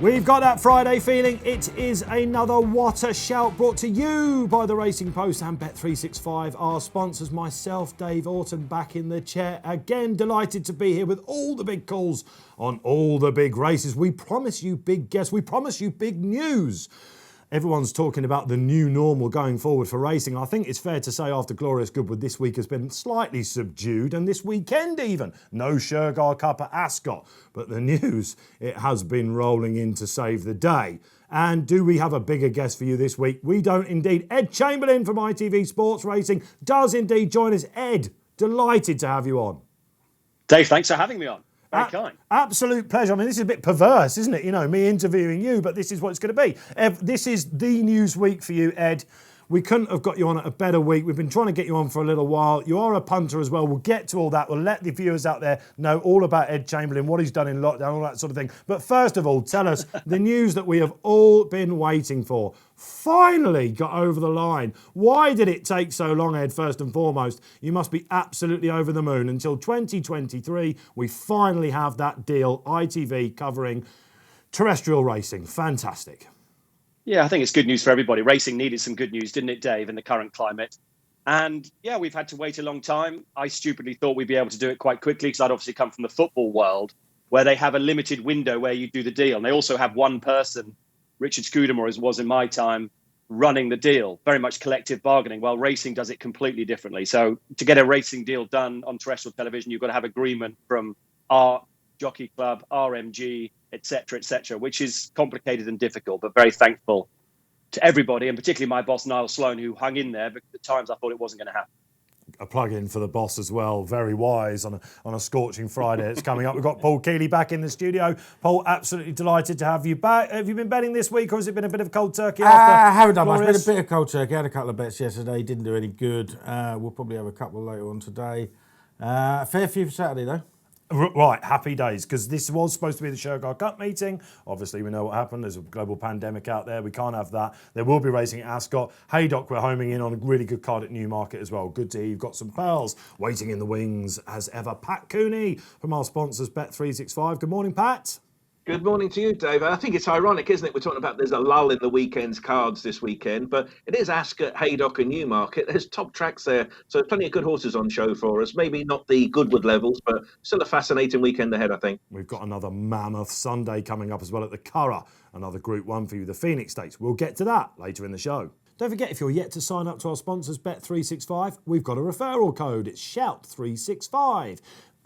We've got that Friday feeling. It is another What a Shout brought to you by the Racing Post and Bet365. Our sponsors, myself, Dave Orton, back in the chair. Again, delighted to be here with all the big calls on all the big races. We promise you big guests. We promise you big news. Everyone's talking about the new normal going forward for racing. I think it's fair to say after Glorious Goodwood this week has been slightly subdued, and this weekend even. No Curragh Cup at Ascot. But the news, it has been rolling in to save the day. And do we have a bigger guest for you this week? We don't indeed. Ed Chamberlin from ITV Sports Racing does indeed join us. Ed, delighted to have you on. Dave, thanks for having me on. Very kind. Absolute pleasure. I mean, this is a bit perverse, isn't it? You know, me interviewing you, but this is what it's going to be. This is the news week for you, Ed. We couldn't have got you on at a better week. We've been trying to get you on for a little while. You are a punter as well. We'll get to all that. We'll let the viewers out there know all about Ed Chamberlin, what he's done in lockdown, all that sort of thing. But first of all, tell us the news that we have all been waiting for. Finally got over the line. Why did it take so long, Ed, first and foremost? You must be absolutely over the moon. Until 2023, we finally have that deal, ITV covering terrestrial racing. Fantastic. Yeah, I think it's good news for everybody. Racing needed some good news, didn't it, Dave, in the current climate? And yeah, we've had to wait a long time. I stupidly thought we'd be able to do it quite quickly because I'd obviously come from the football world where they have a limited window where you do the deal. And they also have one person, Richard Scudamore, as was in my time, running the deal, very much collective bargaining. Well, racing does it completely differently. So to get a racing deal done on terrestrial television, you've got to have agreement from our jockey club, RMG, etc., which is complicated and difficult, but very thankful to everybody, and particularly my boss, Niall Sloan, who hung in there because at times I thought it wasn't going to happen. A plug-in for the boss as well, very wise on a scorching Friday. It's coming up. We've got Paul Kealy back in the studio. Paul, absolutely delighted to have you back. Have you been betting this week, or has it been a bit of cold turkey after? I haven't done much. Glorious? It's been a bit of cold turkey. I had a couple of bets yesterday, didn't do any good. We'll probably have a couple later on today. A fair few for Saturday, though. Right, happy days, because this was supposed to be the Curragh Cup meeting. Obviously, we know what happened. There's a global pandemic out there. We can't have that. There will be racing at Ascot. Haydock, we're homing in on a really good card at Newmarket as well. Good to hear you've got some pals waiting in the wings as ever. Pat Cooney from our sponsors, Bet365. Good morning, Pat. Good morning to you, Dave. I think it's ironic, isn't it? We're talking about there's a lull in the weekend's cards this weekend, but it is Ascot, Haydock and Newmarket. There's top tracks there, so plenty of good horses on show for us. Maybe not the Goodwood levels, but still a fascinating weekend ahead, I think. We've got another mammoth Sunday coming up as well at the Curragh. Another Group 1 for you, the Phoenix Stakes. We'll get to that later in the show. Don't forget, if you're yet to sign up to our sponsors, Bet365, we've got a referral code. It's SHOUT365.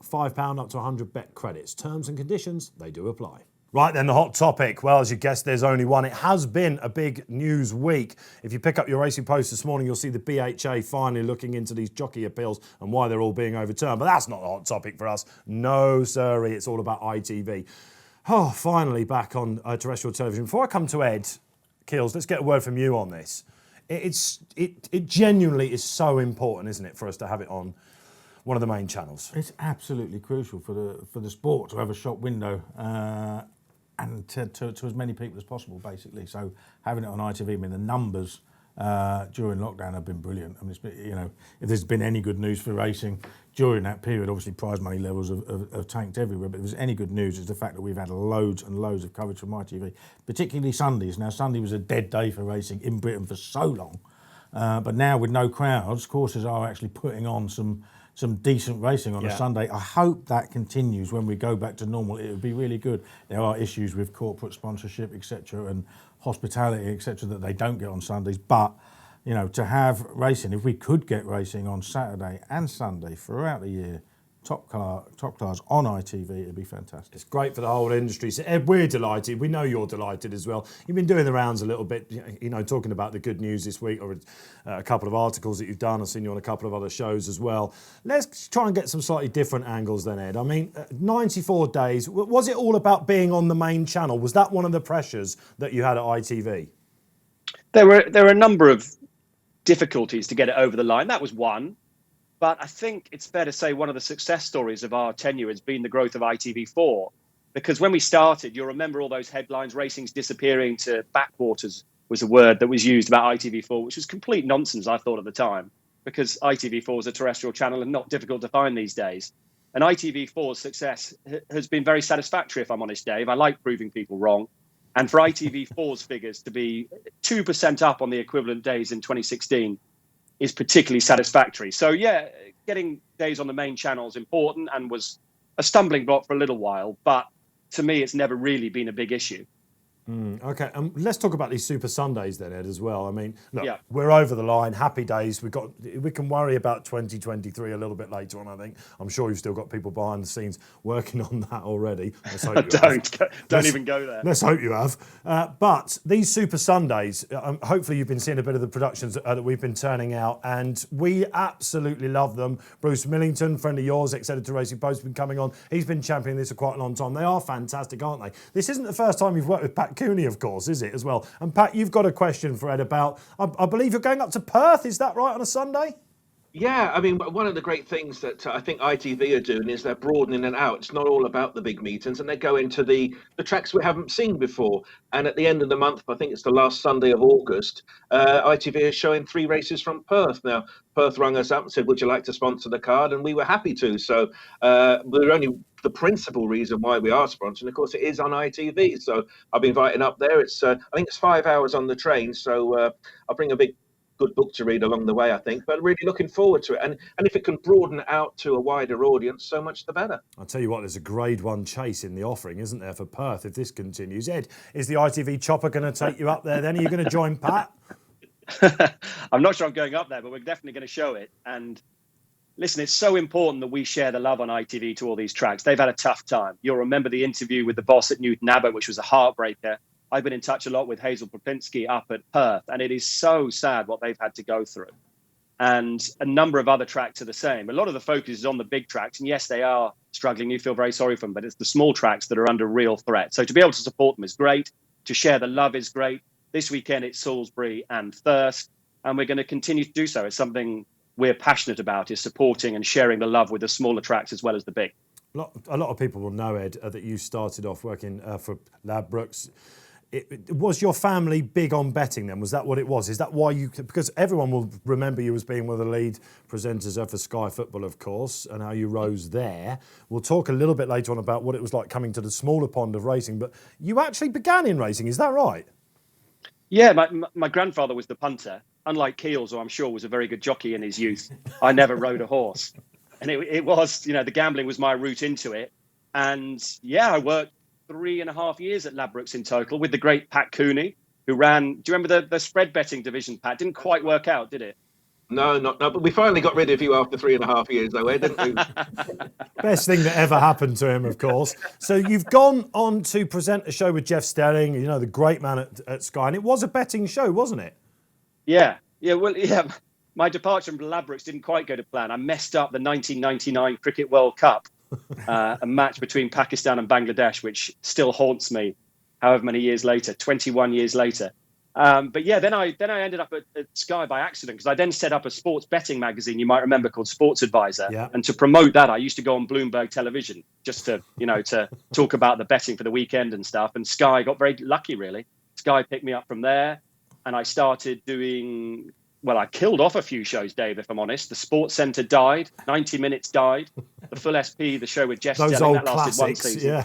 £5 up to 100 bet credits. Terms and conditions, they do apply. Right then, the hot topic. Well, as you guessed, there's only one. It has been a big news week. If you pick up your Racing Post this morning, you'll see the BHA finally looking into these jockey appeals and why they're all being overturned. But that's not a hot topic for us. No, sirree. It's all about ITV. Oh, finally back on terrestrial television. Before I come to Ed Keels, let's get a word from you on this. It genuinely is so important, isn't it, for us to have it on one of the main channels? It's absolutely crucial for the sport to have a shop window and to as many people as possible, basically. So having it on ITV, I mean, the numbers during lockdown have been brilliant. I mean, it's been, you know, if there's been any good news for racing during that period, obviously prize money levels have tanked everywhere, but if there's any good news, it's the fact that we've had loads and loads of coverage from ITV, particularly Sundays. Now, Sunday was a dead day for racing in Britain for so long, but now with no crowds, courses are actually putting on some decent racing on a Sunday. I hope that continues when we go back to normal. It would be really good. There are issues with corporate sponsorship, etc., and hospitality, etc., that they don't get on Sundays. But, you know, to have racing, if we could get racing on Saturday and Sunday throughout the year, top class on ITV, it'd be fantastic. It's great for the whole industry. So Ed, we're delighted. We know you're delighted as well. You've been doing the rounds a little bit, you know, talking about the good news this week, or a couple of articles that you've done. I've seen you on a couple of other shows as well. Let's try and get some slightly different angles then, Ed. I mean, 94 days. Was it all about being on the main channel? Was that one of the pressures that you had at ITV? There were a number of difficulties to get it over the line. That was one. But I think it's fair to say one of the success stories of our tenure has been the growth of ITV4. Because when we started, you'll remember all those headlines, racing's disappearing to backwaters was a word that was used about ITV4, which was complete nonsense, I thought, at the time, because ITV4 is a terrestrial channel and not difficult to find these days. And ITV4's success has been very satisfactory, if I'm honest, Dave. I like proving people wrong. And for ITV4's figures to be 2% up on the equivalent days in 2016 is particularly satisfactory. So yeah, getting days on the main channel is important and was a stumbling block for a little while, but to me, it's never really been a big issue. Okay, let's talk about these Super Sundays then, Ed, as well. I mean, look, Yeah. we're over the line, happy days. We can worry about 2023 a little bit later on, I think. I'm sure you've still got people behind the scenes working on that already. Let's hope you Don't even go there. Let's hope you have. But these Super Sundays, hopefully you've been seeing a bit of the productions that we've been turning out, and we absolutely love them. Bruce Millington, friend of yours, ex-editor Racing Post, has been coming on. He's been championing this for quite a long time. They are fantastic, aren't they? This isn't the first time you've worked with Pat Cooney, of course, is it, as well? And Pat, you've got a question for Ed about, I believe you're going up to Perth, is that right, on a Sunday? Yeah, I mean, one of the great things that I think ITV are doing is they're broadening it out. It's not all about the big meetings, and they go into the tracks we haven't seen before. And at the end of the month, I think it's the last Sunday of August, ITV is showing 3 races from Perth. Now, Perth rang us up and said, would you like to sponsor the card? And we were happy to. So we're only the principal reason why we are sponsoring. Of course, it is on ITV. So I've been invited up there. It's I think it's 5 hours on the train. So I'll bring a good book to read along the way, I think, but really looking forward to it. And if it can broaden it out to a wider audience, so much the better. I'll tell you what, there's a Grade 1 chase in the offering, isn't there, for Perth, if this continues. Ed, is the ITV chopper going to take you up there then? Are you going to join Pat? I'm not sure I'm going up there, but we're definitely going to show it. And listen, it's so important that we share the love on ITV to all these tracks. They've had a tough time. You'll remember the interview with the boss at Newton Abbot, which was a heartbreaker. I've been in touch a lot with Hazel Propinski up at Perth, and it is so sad what they've had to go through. And a number of other tracks are the same. A lot of the focus is on the big tracks, and yes, they are struggling. You feel very sorry for them, but it's the small tracks that are under real threat. So to be able to support them is great. To share the love is great. This weekend, it's Salisbury and Thirsk, and we're going to continue to do so. It's something we're passionate about, is supporting and sharing the love with the smaller tracks as well as the big. A lot of people will know, Ed, that you started off working for Ladbrokes. Was your family big on betting then? Was that what it was? Is that why you... Because everyone will remember you as being one of the lead presenters for Sky Football, of course, and how you rose there. We'll talk a little bit later on about what it was like coming to the smaller pond of racing, but you actually began in racing, is that right? Yeah, my grandfather was the punter. Unlike Keels, who I'm sure was a very good jockey in his youth, I never rode a horse. And it was, the gambling was my route into it. And yeah, I worked 3.5 years at Ladbrokes in total with the great Pat Cooney, who ran, do you remember the spread betting division, Pat? Didn't quite work out, did it? No, but we finally got rid of you after 3.5 years, though, didn't we? Best thing that ever happened to him, of course. So you've gone on to present a show with Jeff Stelling, the great man at Sky, and it was a betting show, wasn't it? Yeah. My departure from Ladbrokes didn't quite go to plan. I messed up the 1999 Cricket World Cup. A match between Pakistan and Bangladesh, which still haunts me however many years later, 21 years later. But yeah, then I ended up at Sky by accident, because I then set up a sports betting magazine, you might remember, called Sports Advisor. Yeah. And to promote that, I used to go on Bloomberg Television just to talk about the betting for the weekend and stuff. And Sky got very lucky, really. Sky picked me up from there, and I started doing... Well, I killed off a few shows, Dave, if I'm honest. The Sports Centre died. 90 Minutes died. The Full SP, the show with Jeff Those Stelling, old that lasted classics, one season. yeah.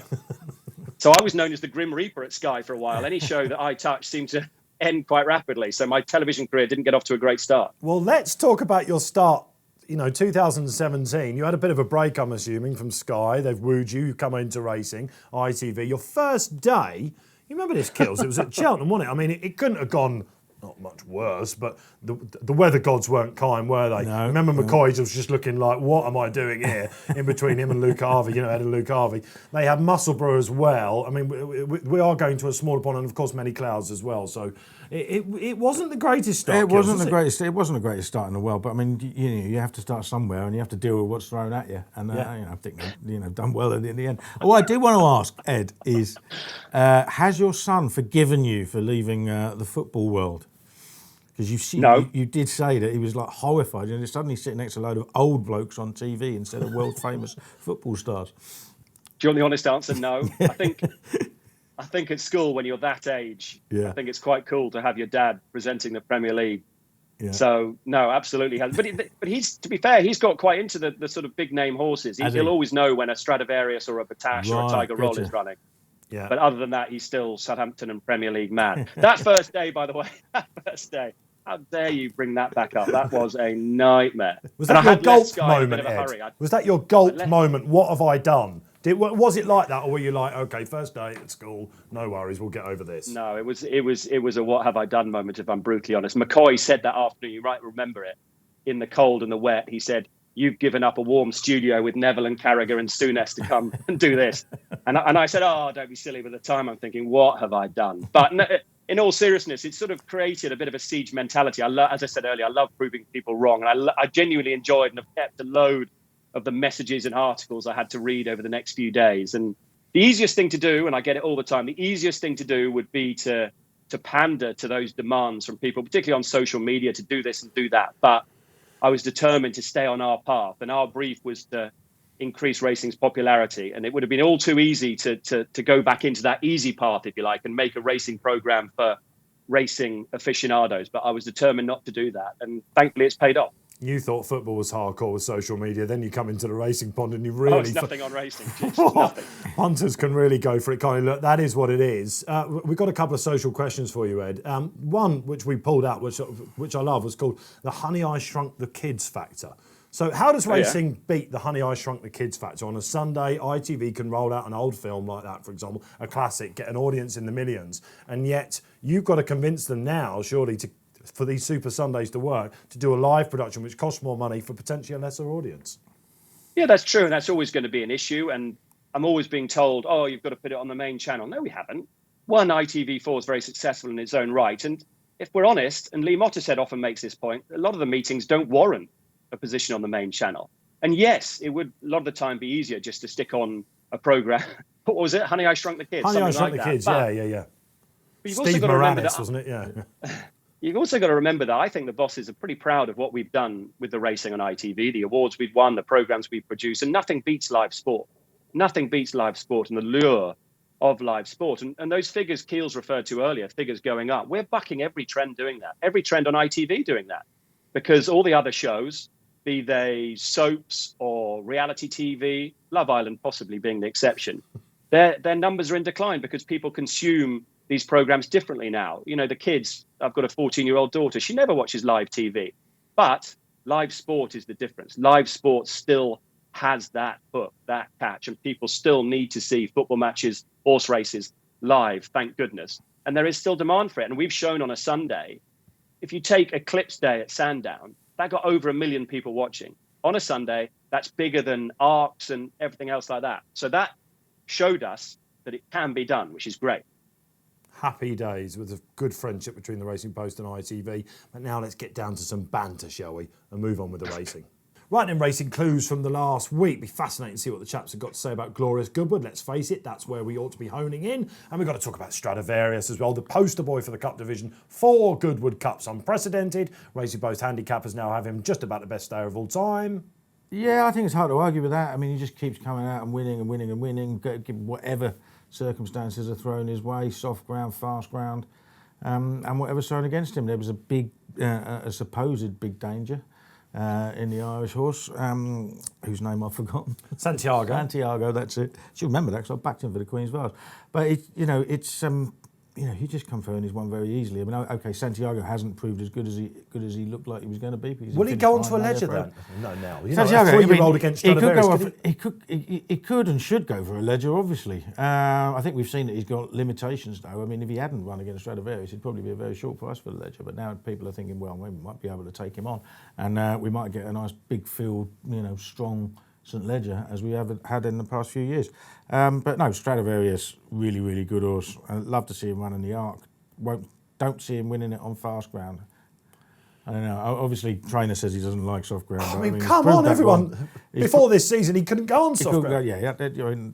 So I was known as the Grim Reaper at Sky for a while. Any show that I touched seemed to end quite rapidly. So my television career didn't get off to a great start. Well, let's talk about your start. 2017, you had a bit of a break, I'm assuming, from Sky. They've wooed you. You've come into racing, ITV. Your first day, you remember this, Kills? It was at Cheltenham, wasn't it? I mean, it couldn't have gone... Not much worse, but the weather gods weren't kind, were they? No, remember McCoy was just looking like, what am I doing here? In between him and Luke Harvey, Ed and Luke Harvey. They had Musselburgh as well. I mean, we are going to a smaller pond, and of course many clouds as well. So it wasn't the greatest start. It wasn't the greatest start in the world, but I mean, you have to start somewhere, and you have to deal with what's thrown at you. And I think they've done well in the end. What I do want to ask, Ed, is has your son forgiven you for leaving the football world? Because you did say that he was like horrified, and suddenly sitting next to a load of old blokes on TV instead of world famous football stars. Do you want the honest answer? No. I think at school, when you're that age, I think it's quite cool to have your dad presenting the Premier League. Yeah. So no, absolutely has. But he's, to be fair, he's got quite into the sort of big name horses. He'll always know when a Stradivarius or a Battaash or a Tiger Roll is running. Yeah. But other than that, he's still Southampton and Premier League mad. That first day, by the way, how dare you bring that back up? That was a nightmare. Was that your gulp moment, in a bit of a Ed? hurry. Was that your gulp moment? What have I done? Was it like that, or were you like, okay, first day at school, no worries, we'll get over this? No, it was a what have I done moment, if I'm brutally honest. McCoy said that afternoon, you might remember it, in the cold and the wet. He said, "You've given up a warm studio with Neville and Curragh and Souness to come and do this." And I said, "Oh, don't be silly." But at the time, I'm thinking, what have I done? But no, in all seriousness, it sort of created a bit of a siege mentality. As I said earlier, I love proving people wrong. And I genuinely enjoyed and have kept a load of the messages and articles I had to read over the next few days. And the easiest thing to do, and I get it all the time, the easiest thing to do would be to pander to those demands from people, particularly on social media, to do this and do that. But I was determined to stay on our path, and our brief was to increase racing's popularity. And it would have been all too easy to go back into that easy path, if you like, and make a racing program for racing aficionados. But I was determined not to do that, and thankfully it's paid off. You thought football was hardcore with social media, then you come into the racing pond and you really... it's nothing on racing. Nothing. Hunters can really go for it, can't they? Look, that is what it is. We've got a couple of social questions for you, Ed. One, which we pulled out, which I love, was called the Honey, I Shrunk the Kids factor. So how does racing beat the Honey, I Shrunk the Kids factor? On a Sunday, ITV can roll out an old film like that, for example, a classic, get an audience in the millions, and yet you've got to convince them now, surely, for these Super Sundays to work, to do a live production which costs more money for potentially a lesser audience. Yeah, that's true. And that's always going to be an issue. And I'm always being told, oh, you've got to put it on the main channel. No, we haven't. One, ITV4 is very successful in its own right. And if we're honest, and Lee Mottershead often makes this point, a lot of the meetings don't warrant a position on the main channel. And yes, it would a lot of the time be easier just to stick on a program. What was it? Honey, I Shrunk the Kids. Honey, I Shrunk the Kids, but, yeah. But Steve Moranis, wasn't it? Yeah. You've also got to remember that I think the bosses are pretty proud of what we've done with the racing on ITV, the awards we've won, the programs we've produced, and nothing beats live sport. Nothing beats live sport and the lure of live sport. And those figures Keel's referred to earlier, figures going up, we're bucking every trend doing that, every trend on ITV doing that, because all the other shows, be they soaps or reality TV, Love Island possibly being the exception, their numbers are in decline because people consume these programs differently now. You know, the kids, I've got a 14-year-old daughter, she never watches live TV, but live sport is the difference. Live sport still has that hook, that catch, and people still need to see football matches, horse races live, thank goodness. And there is still demand for it. And we've shown on a Sunday, if you take Eclipse Day at Sandown, that got over 1 million people watching. On a Sunday, that's bigger than Arcs and everything else like that. So that showed us that it can be done, which is great. Happy days with a good friendship between the Racing Post and ITV. But now let's get down to some banter, shall we, and move on with the racing. Right then, racing clues from the last week. Be fascinating to see what the chaps have got to say about Glorious Goodwood. Let's face it, that's where we ought to be honing in. And we've got to talk about Stradivarius as well, the poster boy for the Cup division. 4 Goodwood Cups, unprecedented. Racing Post handicappers now have him just about the best stayer of all time. Yeah, I think it's hard to argue with that. I mean, he just keeps coming out and winning and winning and winning, whatever circumstances are thrown his way, soft ground, fast ground, and whatever's thrown against him. There was a supposed big danger in the Irish horse, whose name I've forgotten. Santiago, that's it. Should remember that because I backed him for the Queen's Vase. But he just confirmed he's won very easily. I mean, okay, Santiago hasn't proved as good as he looked like he was going to be. Will he go on to a ledger then? No, now. Santiago, a 3-year-old against Stradivarius. He could and should go for a ledger, obviously. I think we've seen that he's got limitations, though. I mean, if he hadn't run against Stradivarius, it'd probably be a very short price for the ledger. But now people are thinking, well, we might be able to take him on. And we might get a nice big field, strong St Ledger, as we have had in the past few years. But no, Stradivarius, really, really good horse. I'd love to see him running the Arc. Don't see him winning it on fast ground. I don't know. Obviously, trainer says he doesn't like soft ground. I mean come on, everyone. Before this season, he couldn't go on soft ground.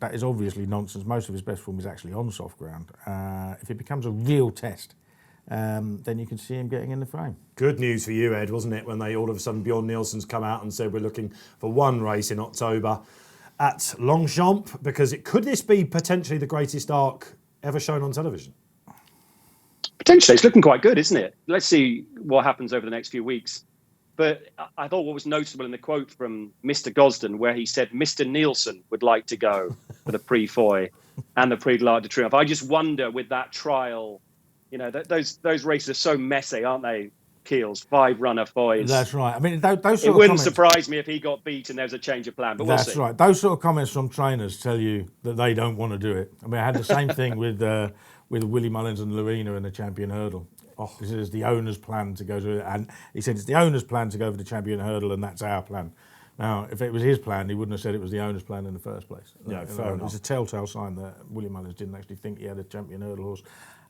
That is obviously nonsense. Most of his best form is actually on soft ground. If it becomes a real test, then you can see him getting in the frame. Good news for you, Ed, wasn't it, when they all of a sudden Bjorn Nielsen's come out and said we're looking for one race in October at Longchamp, because could this be potentially the greatest Arc ever shown on television? Potentially, it's looking quite good, isn't it? Let's see what happens over the next few weeks. But I thought what was noticeable in the quote from Mr. Gosden, where he said Mr. Nielsen would like to go for the Prix Foy and the Prix de l'Arc de Triomphe. I just wonder with that trial, those races are so messy, aren't they? Keels, 5-runner Foys. That's right. I mean, those sort it of wouldn't comments, surprise me if he got beat and there was a change of plan, but we'll see. That's right. Those sort of comments from trainers tell you that they don't want to do it. I mean, I had the same thing with Willie Mullins and Lorena in the Champion Hurdle. This is the owner's plan to go to it, and he said it's the owner's plan to go for the Champion Hurdle, and that's our plan. Now, if it was his plan, he wouldn't have said it was the owner's plan in the first place. Yeah, fair enough. It was a telltale sign that Willie Mullins didn't actually think he had a Champion Hurdle horse,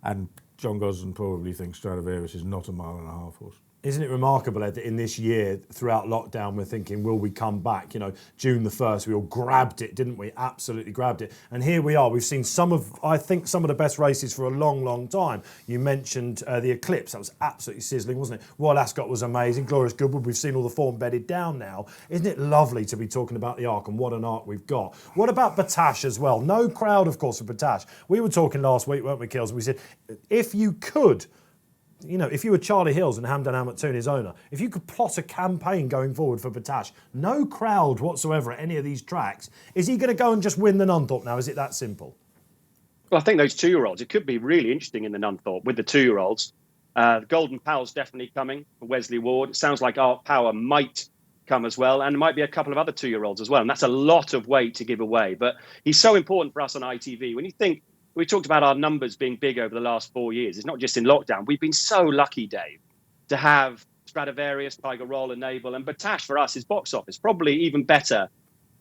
and John Gosden probably thinks Stradivarius is not a 1.5 mile horse. Isn't it remarkable, Ed, that in this year, throughout lockdown, we're thinking, will we come back? June the 1st, we all grabbed it, didn't we? Absolutely grabbed it. And here we are. We've seen some of the best races for a long, long time. You mentioned the Eclipse. That was absolutely sizzling, wasn't it? Royal Ascot was amazing. Glorious Goodwood, we've seen all the form bedded down now. Isn't it lovely to be talking about the Arc, and what an Arc we've got? What about Battash as well? No crowd, of course, for Battash. We were talking last week, weren't we, Kills? We said, if you could... if you were Charlie Hills and Hamdan Al-Maktoum, his owner, if you could plot a campaign going forward for Battash, no crowd whatsoever at any of these tracks, is he going to go and just win the Nunthorpe now? Is it that simple? Well, I think those 2-year-olds, it could be really interesting in the Nunthorpe with the 2-year-olds. Golden Powell's definitely coming for Wesley Ward. It sounds like Art Power might come as well, and there might be a couple of other 2-year-olds as well, and that's a lot of weight to give away. But he's so important for us on ITV. When you think, we talked about our numbers being big over the last 4 years. It's not just in lockdown. We've been so lucky, Dave, to have Stradivarius, Tiger Roll, and Naval. And Battash for us is box office, probably even better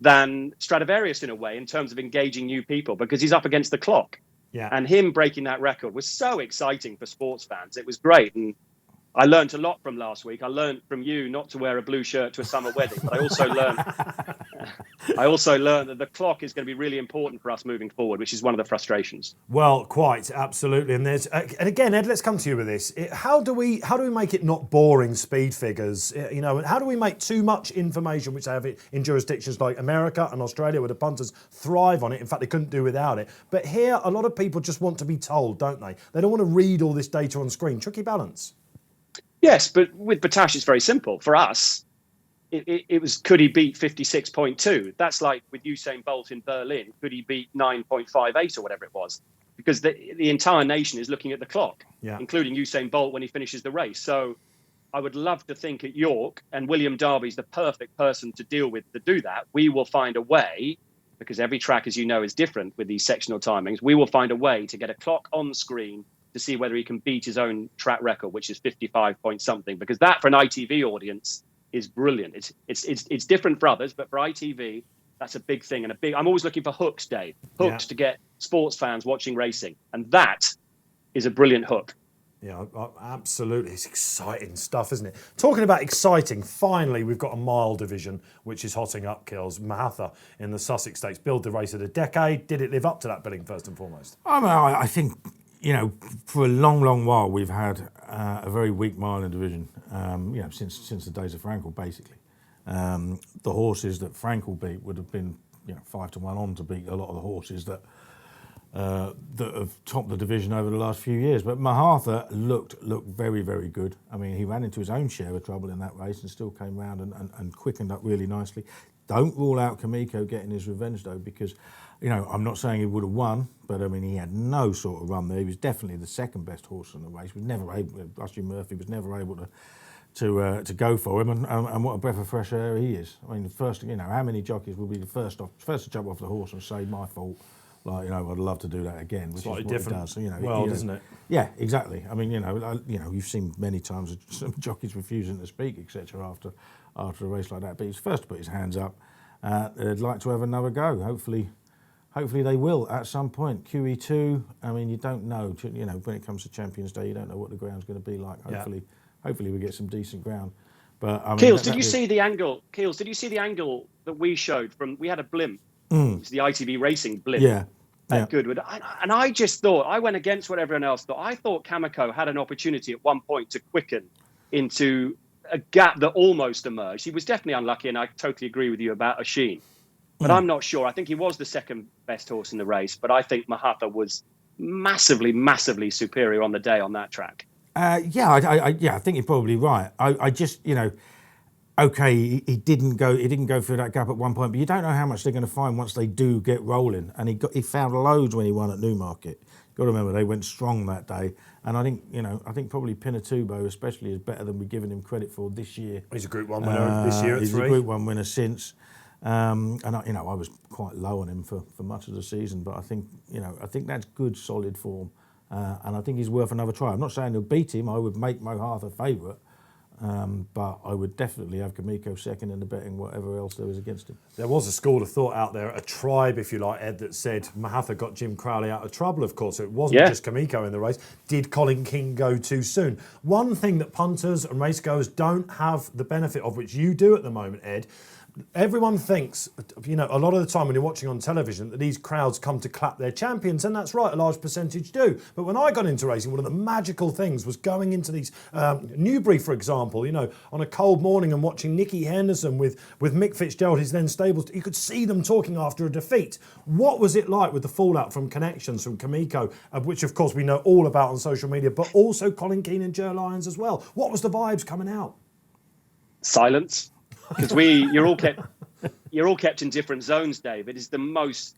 than Stradivarius in a way in terms of engaging new people because he's up against the clock. Yeah. And him breaking that record was so exciting for sports fans. It was great. And I learned a lot from last week. I learned from you not to wear a blue shirt to a summer wedding, but I also learned that the clock is going to be really important for us moving forward, which is one of the frustrations. Well, quite absolutely. And and again, Ed, let's come to you with this. How do we make it not boring speed figures? How do we make too much information, which they have in jurisdictions like America and Australia, where the punters thrive on it? In fact, they couldn't do without it. But here, a lot of people just want to be told, don't they? They don't want to read all this data on screen. Tricky balance. Yes, but with Battash, it's very simple. For us, it was, could he beat 56.2? That's like with Usain Bolt in Berlin. Could he beat 9.58 or whatever it was? Because the entire nation is looking at the clock, including Usain Bolt when he finishes the race. So I would love to think at York, and William Darby's the perfect person to deal with to do that. We will find a way, because every track, as you know, is different with these sectional timings. We will find a way to get a clock on screen to see whether he can beat his own track record, which is 55 point something, because that for an ITV audience is brilliant. It's different for others, but for ITV, that's a big thing. And I'm always looking for hooks, Dave, to get sports fans watching racing. And that is a brilliant hook. Yeah, absolutely. It's exciting stuff, isn't it? Talking about exciting, finally, we've got a mile division, which is hotting up, Kills. Mahatha in the Sussex Stakes billed the race of the decade. Did it live up to that billing, first and foremost? I think, for a long, long while, we've had a very weak mile in division, since the days of Frankel, basically. The horses that Frankel beat would have been, 5 to 1 on to beat a lot of the horses that have topped the division over the last few years. But Mahatha looked very, very good. I mean, he ran into his own share of trouble in that race and still came round and quickened up really nicely. Don't rule out Kamiko getting his revenge, though, because, I'm not saying he would have won, but, he had no sort of run there. He was definitely the second best horse in the race. Rusty Murphy was never able to go for him, and what a breath of fresh air he is. I mean, the first, how many jockeys will be the first to jump off the horse and say, my fault? Like, I'd love to do that again. Which Slightly is what different it does. world, isn't it? Yeah, exactly. I mean, you've seen many times some jockeys refusing to speak, etc. after a race like that. But he's first to put his hands up. They'd like to have another go. Hopefully they will at some point. QE2. I mean, you don't know. When it comes to Champions Day, you don't know what the ground's going to be like. Hopefully we get some decent ground. But Keels, did you see the angle? Keels, did you see the angle that we showed from? We had a blimp. It's the ITV Racing blimp. Yeah. At Goodwood. And I just thought, I went against what everyone else thought. I thought Kamiko had an opportunity at one point to quicken into a gap that almost emerged. He was definitely unlucky, and I totally agree with you about Oisin. But I'm not sure. I think he was the second best horse in the race, but I think Mahatha was massively, massively superior on the day on that track. I think you're probably right. I just, okay, he didn't go through that gap at one point, but you don't know how much they're going to find once they do get rolling. And he found loads when he won at Newmarket. Got to remember they went strong that day, and I think probably Pinatubo especially is better than we've given him credit for this year. He's a Group 1 winner this year at He's 3. a Group 1 winner since, and I was quite low on him for much of the season, but I think that's good solid form, and I think he's worth another try. I'm not saying he'll beat him. I would make Moharth a favourite. But I would definitely have Kamiko second in the betting, whatever else there was against him. There was a school of thought out there, a tribe, if you like, Ed, that said Moharth got Jim Crowley out of trouble, of course. It wasn't just Kamiko in the race. Did Colin King go too soon? One thing that punters and racegoers don't have the benefit of, which you do at the moment, Ed, everyone thinks, a lot of the time when you're watching on television, that these crowds come to clap their champions, and that's right, a large percentage do. But when I got into racing, one of the magical things was going into these, Newbury, for example, on a cold morning and watching Nicky Henderson with Mick Fitzgerald, his then stables, you could see them talking after a defeat. What was it like with the fallout from connections from Kamiko, which of course we know all about on social media, but also Colin Keane and Ger Lyons as well? What was the vibes coming out? Silence. Because you're all kept in different zones, Dave. It is the most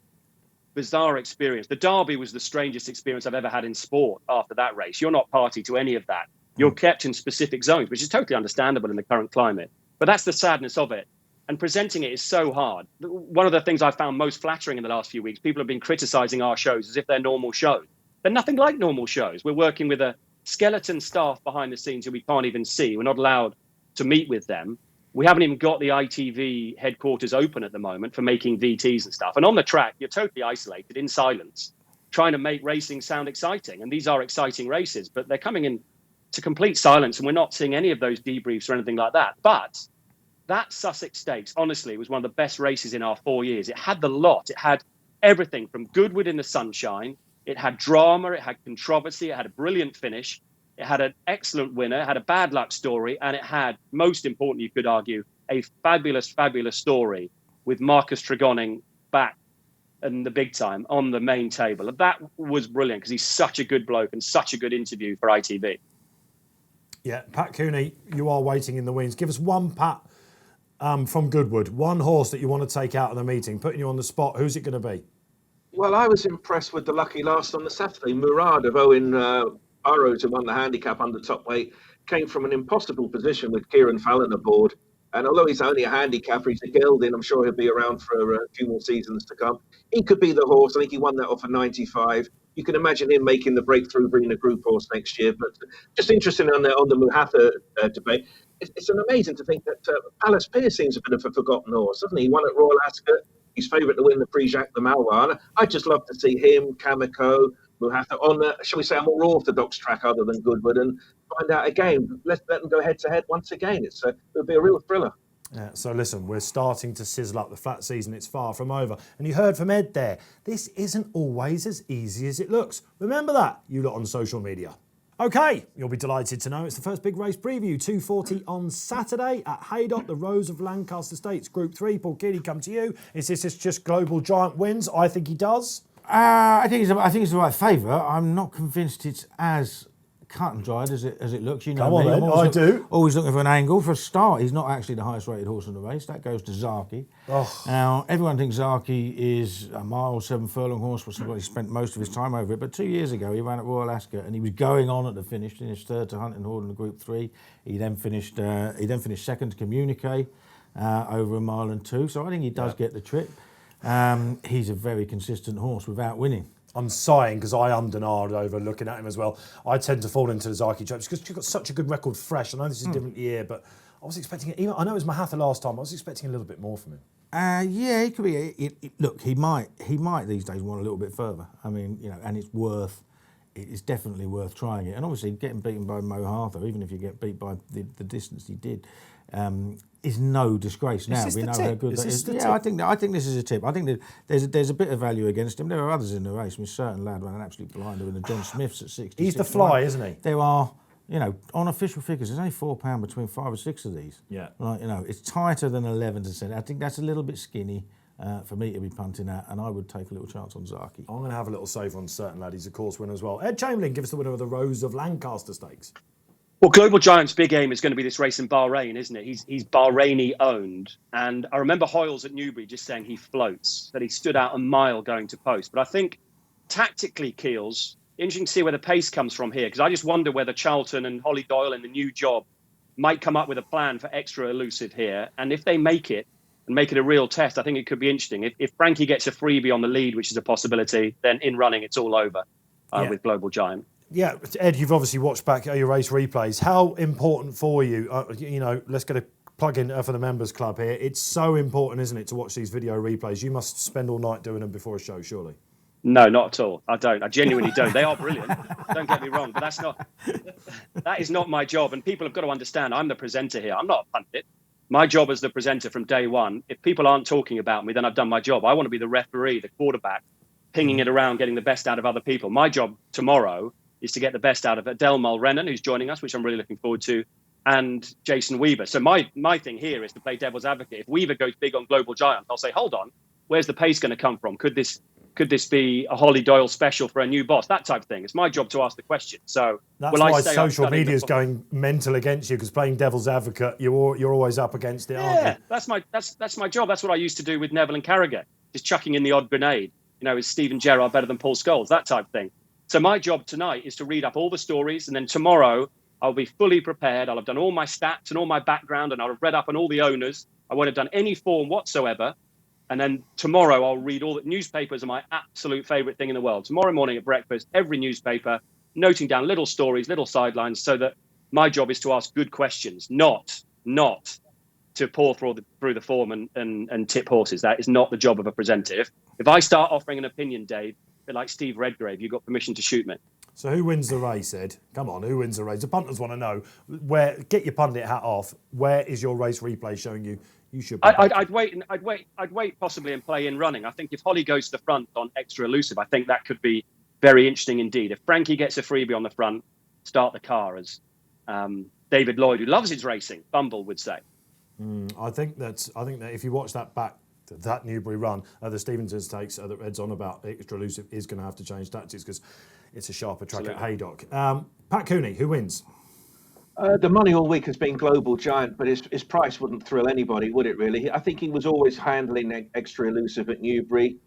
bizarre experience. The Derby was the strangest experience I've ever had in sport after that race. You're not party to any of that. You're kept in specific zones, which is totally understandable in the current climate. But that's the sadness of it. And presenting it is so hard. One of the things I found most flattering in the last few weeks, people have been criticising our shows as if they're normal shows. They're nothing like normal shows. We're working with a skeleton staff behind the scenes who we can't even see. We're not allowed to meet with them. We haven't even got the ITV headquarters open at the moment for making VTs and stuff. And on the track, you're totally isolated in silence, trying to make racing sound exciting. And these are exciting races, but they're coming in to complete silence, and we're not seeing any of those debriefs or anything like that. But that Sussex Stakes, honestly, was one of the best races in our 4 years. It had the lot. It had everything from Goodwood in the sunshine. It had drama. It had controversy. It had a brilliant finish. It had an excellent winner, it had a bad luck story, and it had, most important, you could argue, a fabulous, fabulous story with Marcus Tregonning back in the big time on the main table. And that was brilliant because he's such a good bloke and such a good interview for ITV. Yeah, Pat Cooney, you are waiting in the wings. Give us one, Pat, from Goodwood, one horse that you want to take out of the meeting, putting you on the spot. Who's it going to be? Well, I was impressed with the lucky last on the Saturday. Murad of Owen Burrows, who won the handicap under top weight, came from an impossible position with Kieran Fallon aboard. And although he's only a handicapper, he's a gelding. I'm sure he'll be around for a few more seasons to come. He could be the horse. I think he won that off a 95. You can imagine him making the breakthrough, bringing a group horse next year. But just interesting on the Moharth debate. It's amazing to think that Palace Pier seems a bit of a forgotten horse, doesn't he? He won at Royal Ascot. He's favourite to win the Prix Jacques de Malouin. I'd just love to see him, Kamiko, Moharth on, shall we say, a more orthodox track other than Goodwood, and find out again. Let them go head to head once again. It'll be a real thriller. Yeah, so listen, we're starting to sizzle up the flat season. It's far from over. And you heard from Ed there. This isn't always as easy as it looks. Remember that, you lot on social media. OK, you'll be delighted to know it's the first big race preview, 2:40 on Saturday at Haydock, the Rose of Lancaster Stakes, Group 3. Paul Kealy, come to you. Is this just Global Giant wins? I think he does. I think it's the right favourite. I'm not convinced it's as cut and dried as it looks. You know, come on, me. then. I do. Always looking for an angle. For a start, he's not actually the highest rated horse in the race. That goes to Zaki. Oh. Now, everyone thinks Zaki is a mile, 7 furlong horse, which is what he spent most of his time over it. But 2 years ago, he ran at Royal Ascot and he was going on at the finish, finished third to Hunting Hall in the Group 3. He then finished second to Communique over a mile and 2. So I think he does get the trip. He's a very consistent horse without winning. I'm sighing because I ummed and ahed over looking at him as well. I tend to fall into the Zaki traps because you've got such a good record fresh. I know this is a different year, but I was expecting it. I know it was Moharth last time. I was expecting a little bit more from him. Yeah, he could be. Look, he might these days want a little bit further. I mean, and it's definitely worth trying it. And obviously, getting beaten by Moharth, even if you get beat by the distance he did, is no disgrace now. We know how good that is. Yeah, I think this is a tip. I think that there's a bit of value against him. There are others in the race. I mean, certain lad ran an absolute blinder in the John Smiths at 60. He's the fly, isn't he? There are, on official figures, there's only £4 between 5 or 6 of these. Yeah. Like, it's tighter than 11 to 10. I think that's a little bit skinny for me to be punting at, and I would take a little chance on Zaki. I'm going to have a little save on certain lad. He's a course winner as well. Ed Chamberlin, give us the winner of the Rose of Lancaster Stakes. Well, Global Giant's big aim is going to be this race in Bahrain, isn't it? He's Bahraini owned. And I remember Hoyles at Newbury just saying he floats, that he stood out a mile going to post. But I think tactically, Keels, interesting to see where the pace comes from here, because I just wonder whether Charlton and Holly Doyle in the new job might come up with a plan for Extra Elusive here. And if they make it and make it a real test, I think it could be interesting. If Frankie gets a freebie on the lead, which is a possibility, then in running, it's all over with Global Giant. Yeah, Ed, you've obviously watched back your race replays. How important for you, let's get a plug in for the members club here. It's so important, isn't it, to watch these video replays? You must spend all night doing them before a show, surely. No, not at all. I don't. I genuinely don't. They are brilliant. Don't get me wrong, but that is not my job. And people have got to understand, I'm the presenter here. I'm not a pundit. My job as the presenter from day one, if people aren't talking about me, then I've done my job. I want to be the referee, the quarterback, pinging it around, getting the best out of other people. My job tomorrow is to get the best out of Adele Mulrennan, who's joining us, which I'm really looking forward to, and Jason Weaver. So my thing here is to play devil's advocate. If Weaver goes big on Global Giant, I'll say, hold on, where's the pace going to come from? Could this be a Holly Doyle special for a new boss? That type of thing. It's my job to ask the question. So that's why social media is going mental against you, because playing devil's advocate, you're always up against it, aren't you? That's my job. That's what I used to do with Neville and Curragh, just chucking in the odd grenade. Is Stephen Gerrard better than Paul Scholes? That type of thing. So my job tonight is to read up all the stories, and then tomorrow I'll be fully prepared. I'll have done all my stats and all my background, and I'll have read up on all the owners. I won't have done any form whatsoever. And then tomorrow I'll read all the newspapers are my absolute favourite thing in the world. Tomorrow morning at breakfast, every newspaper, noting down little stories, little sidelines, so that my job is to ask good questions, not to pour through the form and tip horses. That is not the job of a presenter. If I start offering an opinion, Dave, a bit like Steve Redgrave, you've got permission to shoot me. So who wins the race, Ed? Come on, who wins the race? The punters want to know. Get your pundit hat off. Where is your race replay showing you? You should. I'd wait possibly and play in running. I think if Holly goes to the front on Extra Elusive, I think that could be very interesting indeed. If Frankie gets a freebie on the front, start the car, as David Lloyd, who loves his racing, Bumble would say. I think that if you watch that Newbury run, the Stevenson Stakes that Ed's on about, Extra Elusive is going to have to change tactics because it's a sharper track at Haydock. Pat Cooney, who wins? The money all week has been Global Giant, but his price wouldn't thrill anybody, would it really? I think he was always handling Extra Elusive at Newbury.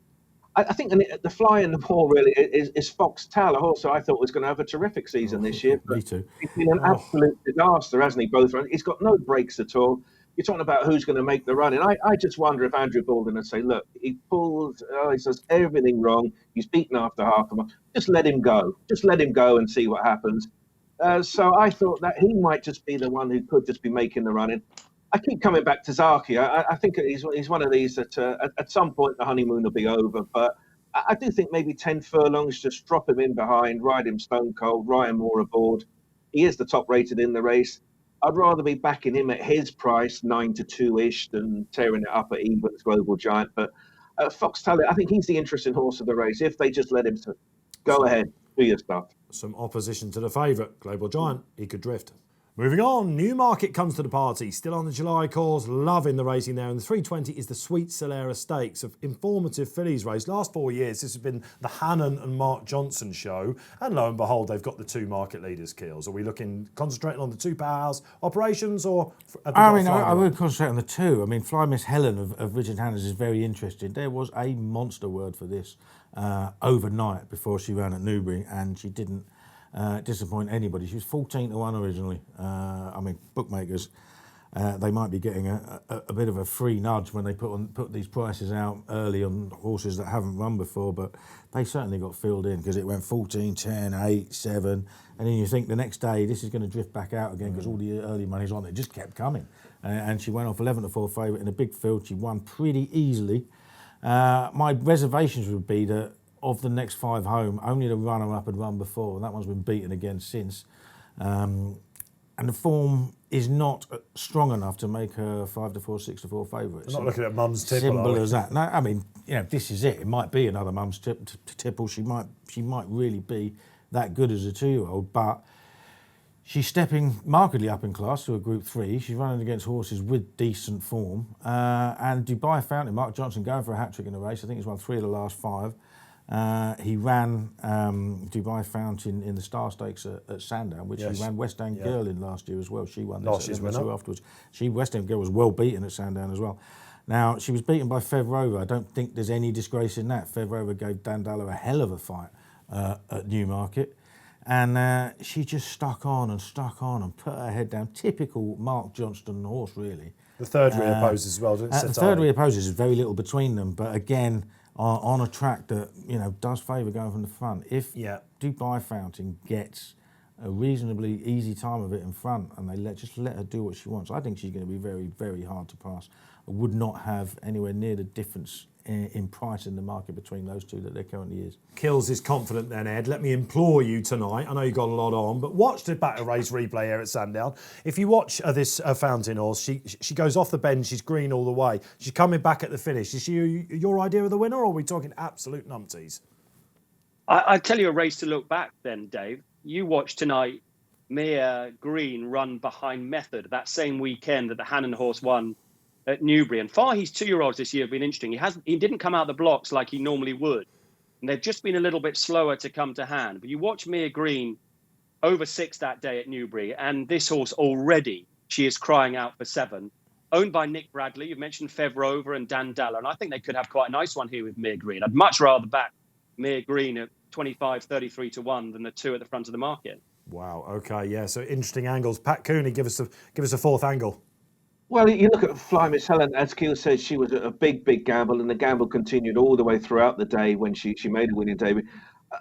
I think the fly in the ball really is Fox Tal, a horse I thought was going to have a terrific season this year. Me too. He's been an absolute disaster, hasn't he? Both runs. He's got no breaks at all. You're talking about who's going to make the run. And I just wonder if Andrew Baldwin would say, look, he says everything wrong. He's beaten after half a month. Just let him go. Just let him go and see what happens. So I thought that he might just be the one who could just be making the running. I keep coming back to Zaki. I think he's one of these that at some point the honeymoon will be over. But I do think maybe 10 furlongs, just drop him in behind, ride him stone cold, Ryan Moore aboard. He is the top rated in the race. I'd rather be backing him at his price, 9-2-ish, than tearing it up at Evans Global Giant. But Fox Talent, I think he's the interesting horse of the race. If they just let him go ahead, do your stuff. Some opposition to the favourite, Global Giant. He could drift. Moving on, Newmarket comes to the party. Still on the July course, loving the racing there. And the 320 is the Sweet Solera Stakes, of informative fillies race. Last 4 years, this has been the Hannon and Mark Johnson show. And lo and behold, they've got the two market leaders, Keels. Are we concentrating on the two powerhouse operations, or? I would concentrate on the two. I mean, Fly Miss Helen of Richard Hanners is very interesting. There was a monster word for this overnight before she ran at Newbury, and she didn't disappoint anybody. She was 14-1 originally. Bookmakers, they might be getting a bit of a free nudge when they put these prices out early on horses that haven't run before, but they certainly got filled in because it went 14, 10, 8, 7, and then you think the next day this is going to drift back out again because all the early money's on. It just kept coming, and she went off 11-4 favourite in a big field. She won pretty easily. My reservations would be that of the next 5 home, only the runner-up had run before, and that one's been beaten again since. And the form is not strong enough to make her 5-4, 6-4 favourite. We're not looking at Mum's Tipple. Simple as that. No, I mean, this is it. It might be another Mum's Tipple. She might really be that good as a 2-year-old, but she's stepping markedly up in class to a Group 3. She's running against horses with decent form. And Dubai Fountain, Mark Johnson going for a hat-trick in the race. I think he's won 3 of the last 5. He ran Dubai Fountain in the Star Stakes at Sandown, which he ran West End Girl in last year as well. She won Last year's winner. Afterwards. West End Girl was well beaten at Sandown as well. Now, she was beaten by Fev Rover. I don't think there's any disgrace in that. Fev Rover gave Dandala a hell of a fight at Newmarket. And she just stuck on and put her head down. Typical Mark Johnston horse, really. The third rear poses as well, didn't it? The third rear poses is very little between them, but again, on a track that does favour going from the front. If Dubai Fountain gets a reasonably easy time of it in front, and they just let her do what she wants, I think she's going to be very, very hard to pass. I would not have anywhere near the difference in price in the market between those two that there currently is. Kills is confident then, Ed. Let me implore you tonight. I know you've got a lot on, but watch the batter race replay here at Sandown. If you watch this Fountain horse, she goes off the bend, she's green all the way. She's coming back at the finish. Is she your idea of the winner, or are we talking absolute numpties? I tell you a race to look back then, Dave. You watched tonight Mia Green run behind Method that same weekend that the Hannon horse won at Newbury. And Fahey's 2-year-olds this year have been interesting. He didn't come out the blocks like he normally would. And they've just been a little bit slower to come to hand. But you watch Mia Green over 6 that day at Newbury, and this horse already, she is crying out for 7. Owned by Nick Bradley. You've mentioned Fev Rover and Dandala, and I think they could have quite a nice one here with Mia Green. I'd much rather back Mia Green at 25, 33 to 1 than the 2 at the front of the market. Wow, okay, yeah, so interesting angles. Pat Cooney, give us a fourth angle. Well, you look at Fly Miss Helen, as Keel said, she was a big, big gamble, and the gamble continued all the way throughout the day when she made a winning debut.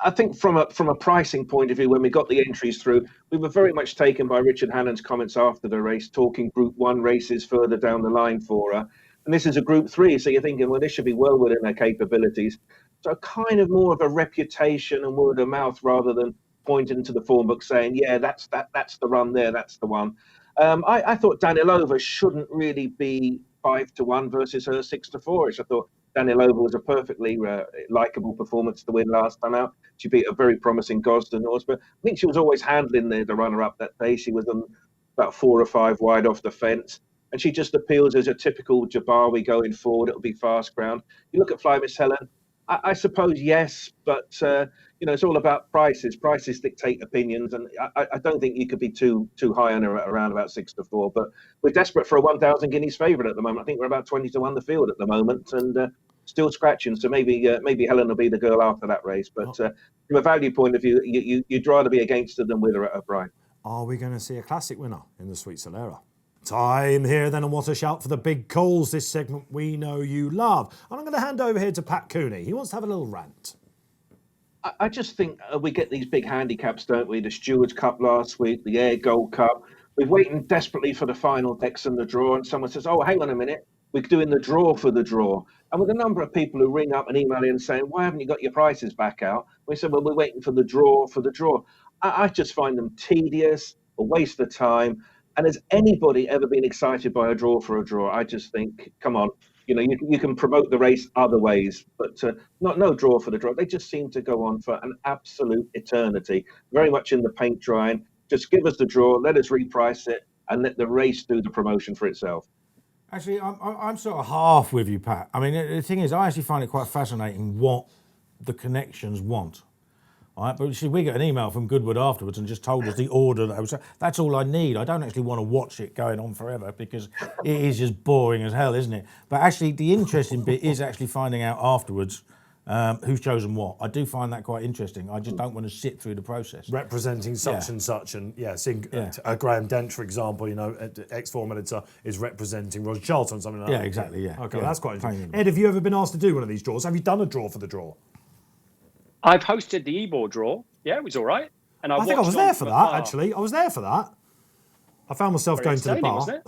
I think from a pricing point of view, when we got the entries through, we were very much taken by Richard Hannon's comments after the race, talking Group 1 races further down the line for her. And this is a Group 3, so you're thinking, well, this should be well within her capabilities. So kind of more of a reputation and word of mouth rather than pointing to the form book saying, yeah, that's the run there, that's the one. I thought Danilova shouldn't really be 5 to 1 versus her 6 to 4. I thought Danilova was a perfectly likeable performance to win last time out. She beat a very promising Gosden horse, but I think she was always handling the runner-up that day. She was about 4 or 5 wide off the fence, and she just appeals as a typical Jabawi going forward. It'll be fast ground. You look at Fly Miss Helen, I suppose yes, but it's all about prices. Prices dictate opinions, and I don't think you could be too high on her at around about 6 to 4. But we're desperate for a 1,000 guineas favourite at the moment. I think we're about 20 to 1 the field at the moment, and still scratching. So maybe Helen will be the girl after that race. But from a value point of view, you'd rather be against her than with her at O'Brien. Are we going to see a classic winner in the Sweet Solera? Time here then, and what a shout for the big calls, this segment we know you love. And I'm going to hand over here to Pat Cooney. He wants to have a little rant. I just think we get these big handicaps, don't we? The Stewards Cup last week, the Air Gold Cup. We're waiting desperately for the final decks and the draw, and someone says, oh, hang on a minute, we're doing the draw for the draw. And with a number of people who ring up and email in saying, why haven't you got your prices back out? We said, well, we're waiting for the draw for the draw. I just find them tedious, a waste of time. And has anybody ever been excited by a draw for a draw? I just think, come on, you can promote the race other ways, but no draw for the draw. They just seem to go on for an absolute eternity, very much in the paint drying. Just give us the draw, let us reprice it, and let the race do the promotion for itself. Actually, I'm sort of half with you, Pat. I mean, the thing is, I actually find it quite fascinating what the connections want. All right, but see, we got an email from Goodwood afterwards and just told us the order that was. That's all I need. I don't actually want to watch it going on forever because it is just boring as hell, isn't it? But actually, the interesting bit is actually finding out afterwards who's chosen what. I do find that quite interesting. I just don't want to sit through the process. Representing such and such, and seeing Graham Dent, for example, ex-form editor, is representing Roger Charlton, something like that. Yeah, exactly. Yeah. Okay, that's quite interesting. Ed, have you ever been asked to do one of these draws? Have you done a draw for the draw? I've hosted the Ebor draw. Yeah, it was all right. And I think I was there for that, actually. I was there for that. I found myself going to the bar. Wasn't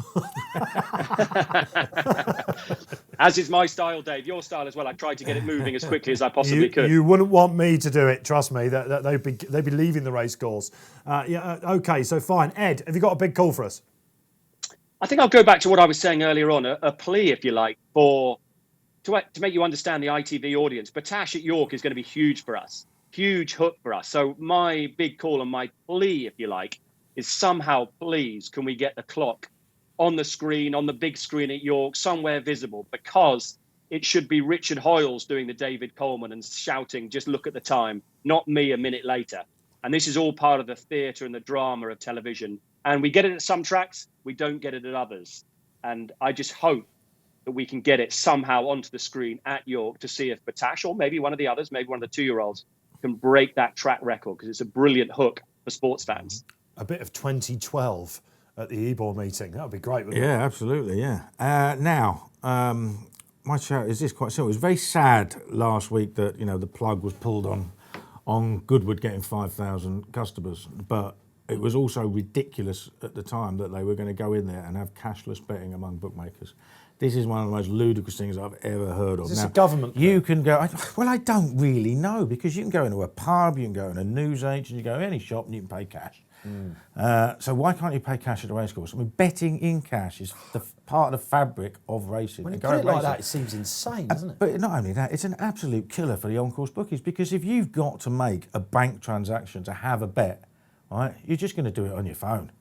it? As is my style, Dave. Your style as well. I tried to get it moving as quickly as I possibly could. You wouldn't want me to do it, trust me. That they'd be leaving the race course. Okay, so fine. Ed, have you got a big call for us? I think I'll go back to what I was saying earlier on, a plea, if you like, to make you understand the ITV audience. Batash at York is going to be huge for us. Huge hook for us. So my big call and my plea, if you like, is somehow, please, can we get the clock on the screen, on the big screen at York, somewhere visible? Because it should be Richard Hoyles doing the David Coleman and shouting, just look at the time, not me a minute later. And this is all part of the theatre and the drama of television. And we get it at some tracks, we don't get it at others. And I just hope that we can get it somehow onto the screen at York to see if Batash, or maybe one of the others, maybe one of the 2-year-olds, can break that track record, because it's a brilliant hook for sports fans. A bit of 2012 at the Ebor meeting. That would be great, wouldn't it? Yeah, absolutely, yeah. Now, my shout is this quite simple. It was very sad last week that, the plug was pulled on Goodwood getting 5,000 customers, but it was also ridiculous at the time that they were going to go in there and have cashless betting among bookmakers. This is one of the most ludicrous things I've ever heard of. Is this a government thing? You can go, I don't really know, because you can go into a pub, you can go in a newsagent, you go any shop and you can pay cash. So why can't you pay cash at a racecourse? I mean, betting in cash is part of the fabric of racing. When you put it like that, it seems insane, doesn't it? But not only that, it's an absolute killer for the on-course bookies, because if you've got to make a bank transaction to have a bet, right, you're just going to do it on your phone.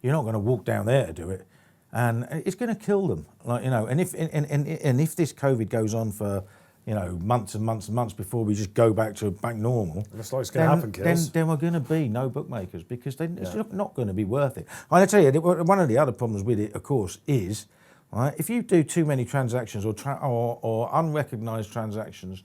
You're not going to walk down there to do it. And it's going to kill them, And if this COVID goes on for, months and months and months before we just go back to back normal, that's like it's going to happen, Kills. Then we're going to be no bookmakers, because it's not going to be worth it. I tell you, one of the other problems with it, of course, is right, if you do too many transactions or unrecognised transactions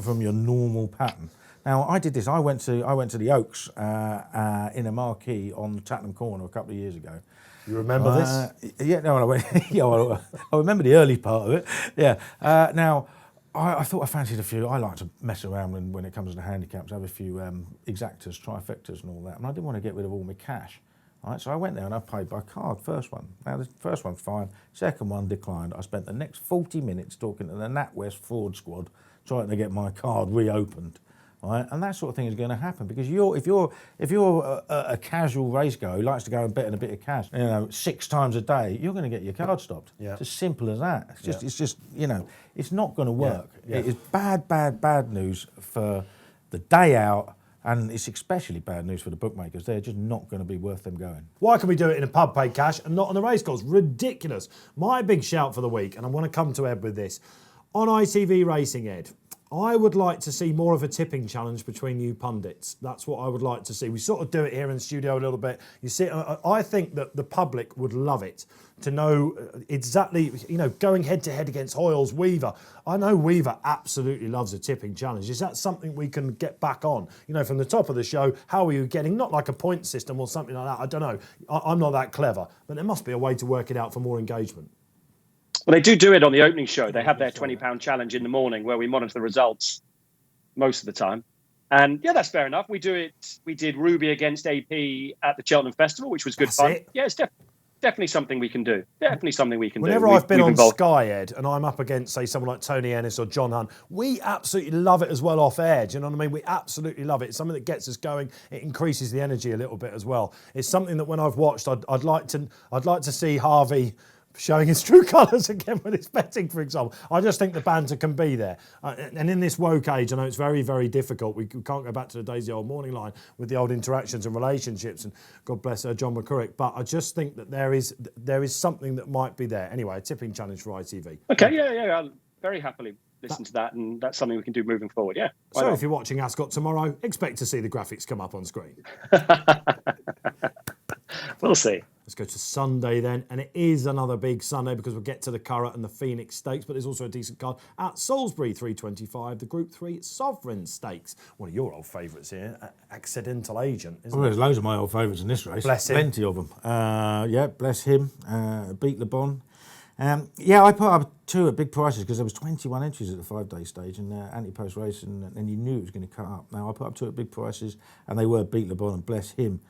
from your normal pattern. Now, I did this. I went to the Oaks in a marquee on Tattenham Corner a couple of years ago. You remember this? Yeah, no, I went. I remember the early part of it. Yeah. Now, I thought I fancied a few. I like to mess around when it comes to handicaps. I have a few exactas, trifectas, and all that. And I didn't want to get rid of all my cash. Right, so I went there and I paid by card. First one. Now the first one's fine. Second one declined. I spent the next 40 minutes talking to the NatWest fraud squad, trying to get my card reopened. Right, and that sort of thing is going to happen, because if you're a casual race goer who likes to go and bet in a bit of cash, 6 times a day, you're going to get your card stopped. Yeah. It's as simple as that. It's just it's not going to work. Yeah. Yeah. It is bad news for the day out, and it's especially bad news for the bookmakers. They're just not going to be worth them going. Why can we do it in a pub, pay cash, and not on the racecourse? Ridiculous. My big shout for the week, and I want to come to Ed with this, on ITV Racing, Ed. I would like to see more of a tipping challenge between you pundits. That's what I would like to see. We sort of do it here in the studio a little bit. You see, I think that the public would love it to know exactly, going head to head against Hoyles, Weaver. I know Weaver absolutely loves a tipping challenge. Is that something we can get back on? From the top of the show, how are you getting? Not like a point system or something like that. I don't know. I'm not that clever, but there must be a way to work it out for more engagement. Well, they do it on the opening show. They have their £20 challenge in the morning where we monitor the results most of the time. And yeah, that's fair enough. We do it. We did Ruby against AP at the Cheltenham Festival, which was good fun. Yeah, it's definitely something we can do. Definitely something we can do. Whenever I've been on Sky, Ed, and I'm up against, say, someone like Tony Ennis or John Hunt, we absolutely love it as well off air. Do you know what I mean? We absolutely love it. It's something that gets us going. It increases the energy a little bit as well. It's something that when I've watched, I'd like to see Harvey showing his true colours again with his betting, for example. I just think the banter can be there. And in this woke age, I know it's very, very difficult. We can't go back to the days of the old morning line with the old interactions and relationships, and God bless John McCurrick. But I just think that there is something that might be there. Anyway, a tipping challenge for ITV. Okay, yeah. I'll very happily listen to that, and that's something we can do moving forward, yeah. So if you're watching Ascot tomorrow, expect to see the graphics come up on screen. We'll see. Let's go to Sunday then, and it is another big Sunday because we'll get to the Curragh and the Phoenix Stakes, but there's also a decent card at Salisbury 325, the Group 3 Sovereign Stakes. One of your old favourites here, Accidental Agent, isn't it? There's loads of my old favourites in this race. Bless him. Plenty of them. Bless him. Beat Le Bon. I put up 2 at big prices because there was 21 entries at the 5-day stage and anti-post race, and you knew it was going to cut up. Now, I put up 2 at big prices, and they were Beat Le Bon and Bless Him.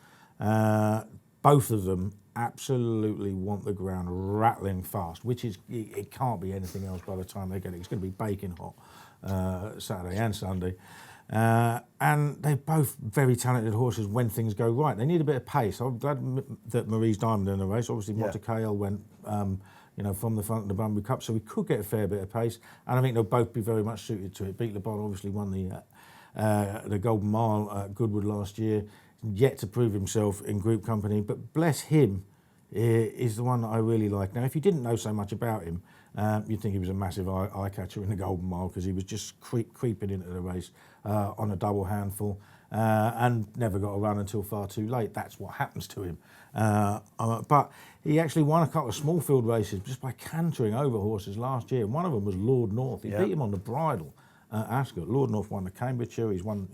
Both of them absolutely want the ground rattling fast, which is, it can't be anything else by the time they get it. It's going to be baking hot Saturday and Sunday. And they're both very talented horses when things go right. They need a bit of pace. I'm glad that Marie's Diamond in the race. Obviously, Motorkale went from the front of the Bunbury Cup, so we could get a fair bit of pace. And I think they'll both be very much suited to it. Beat Le Bon obviously won the Golden Mile at Goodwood last year. Yet to prove himself in group company, but Bless Him is the one that I really like. Now, if you didn't know so much about him, You'd think he was a massive eye catcher in the Golden Mile because he was just creeping into the race on a double handful and never got a run until far too late. That's what happens to him. But he actually won a couple of small field races just by cantering over horses last year. One of them was Lord North. He beat him on the bridle at Ascot. Lord North won the Cambridgeshire. He's won,